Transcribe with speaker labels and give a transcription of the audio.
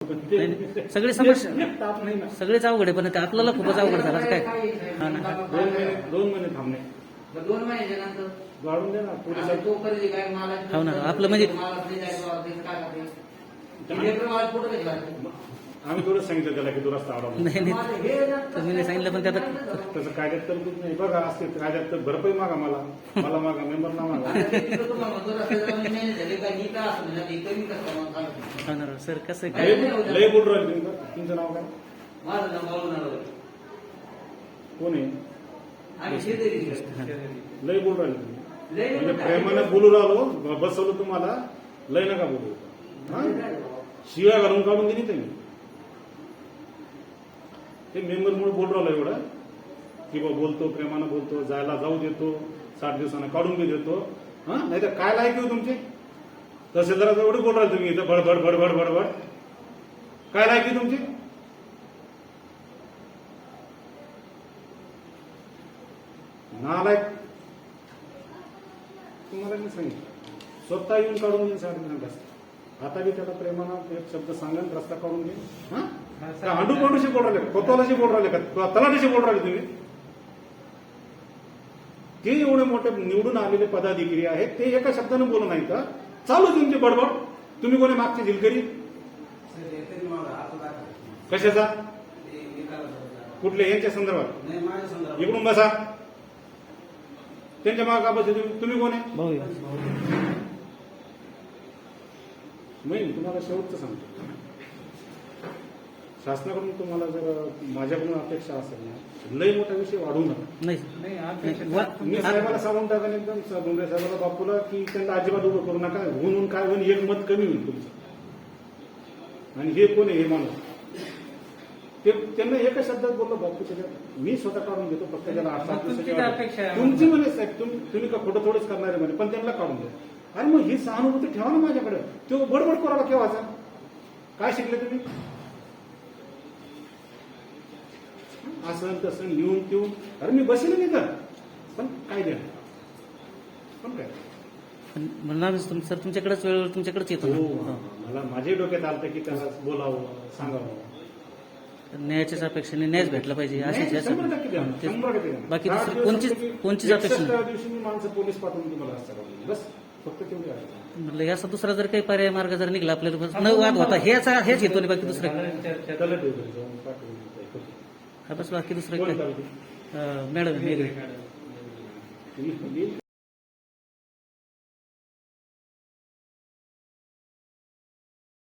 Speaker 1: सगळे समस्या
Speaker 2: ताप नाही ना.
Speaker 1: सगळेच अवघड आहे, पण ते आपल्याला खूपच अवघड झालं काय. हा ना.
Speaker 2: 2 महिने थांबणे
Speaker 3: 2 महिन्याच्या नंतर
Speaker 2: वाढून दे ना पोलिसात.
Speaker 3: तो खरेदी काय मला
Speaker 1: हो ना, आपलं म्हणजे
Speaker 2: आम्ही थोडं सांगितलं त्याला की तो रस्ता अडवला.
Speaker 1: नाही नाही तुम्ही नाही सांगितलं, पण त्यात
Speaker 2: तसं कायद्यात तरतूद नाही बघा. असते कायद्यात तर भरपाई मागा मला मागा मेंबरला मागा.
Speaker 1: होणार सर कसं काय.
Speaker 2: लय बोल राहिले तुम्ही. तुमचं नाव काय?
Speaker 3: माझं नाव बाळूनाथ.
Speaker 2: कोण आहे?
Speaker 3: आम्ही शेतकरी.
Speaker 2: लय बोल राहिले तुम्ही. म्हणजे प्रेमानं बोलू राहिलो, बसवलं तुम्हाला. लय नका बोलू. हा? शिव्या घालून काढून दिली त्यांनी. ते मेंबर म्हणून बोल राहिलो एवढं की बा बोलतो, प्रेमानं बोलतो, जायला जाऊ देतो, 60 दिवसांना काढून बी देतो. हा नाही तर काय लायक हो तुमचे? तहसीलदाराचं एवढं बोल राहिले तुम्ही इथं बडबड बडबड बडबड. काय लायकी तुमची? नालायक. तुम्हाला मी सांगितलं स्वतः येऊन काढून देईन 60 दिवसांत. आता बी त्याला प्रेमानं एक शब्द सांगेन, रस्ता काढून देईन. हा हांडू पांडूशी बोल राहिले, कोतवालाशी बोल राहिले का, तलाठीशी बोल राहिले तुम्ही? ते एवढे मोठे निवडून आलेले पदाधिकारी आहेत, ते एका शब्दानं बोलू नाही का? चालू तुमची बडबड. तुम्ही कोणी मागची झिलकरी कशाचा? कुठले यांच्या संदर्भात? इकडून बसा. त्यांच्या मागे का बसले तुम्ही कोण आहे?
Speaker 1: भाऊ
Speaker 2: मी तुम्हाला शेवटचं सांगतो. शासनाकडून तुम्हाला जर माझ्याकडून अपेक्षा असेल ना, लय मोठा विषय वाढू नका.
Speaker 1: नाही
Speaker 2: मी साहेबाला सांगून टाकेन एकदम डोंगरे साहेबाला, बापूला, की त्यांना अजिबात उभं करू नका. होऊन काय होईल, एक मत कमी होईल तुमचं. आणि हे कोण आहे हे माणूस? ते त्यांना एका शब्दात बोललो, बापू त्याच्यात मी स्वतः काढून घेतो, फक्त त्याला 8-7 दिवसाची तुमची म्हणे साहेब. तुम्ही का खोटं थोडंच करणार आहे म्हणे, पण त्यांना काढून द्या. अरे मग ही सहानुभूती ठेवा ना माझ्याकडे. तो बडबड करायला केव्हाचा? काय शिकले तुम्ही? असं तसं लिहून ठेवून. अरे मी बसेल नाही तर, पण काय द्या, पण काय
Speaker 1: म्हणणार सर तुमच्याकडेच वेळेवर तुमच्याकडेच येतो.
Speaker 2: मला माझ्या डोक्यात आलं की त्याला बोलावं, सांगावं.
Speaker 1: न्यायाच्याच अपेक्षेने न्यायच भेटला पाहिजे अशी
Speaker 2: 100% द्या, 100% द्या.
Speaker 1: बाकी
Speaker 2: 8
Speaker 1: दुसरी
Speaker 2: दिवसापैकी
Speaker 1: कोणचीच अपेक्षा
Speaker 2: 61 दिवशी मी माणसं पोलीस पाठवून तुम्हाला रस्ता काढून, बस फक्त तेवढी आहे.
Speaker 1: म्हटलं याचा दुसरा जर काही पर्याय मार्ग जर निघला आपल्याला न वाद होता हेच घेतो नाही, बाकी दुसरं
Speaker 2: त्याला देऊ जाऊन पाठवून.
Speaker 1: बस बाकी दुसरं
Speaker 2: कोण
Speaker 1: काय.
Speaker 2: काढते?
Speaker 1: मॅडम
Speaker 2: तुम्ही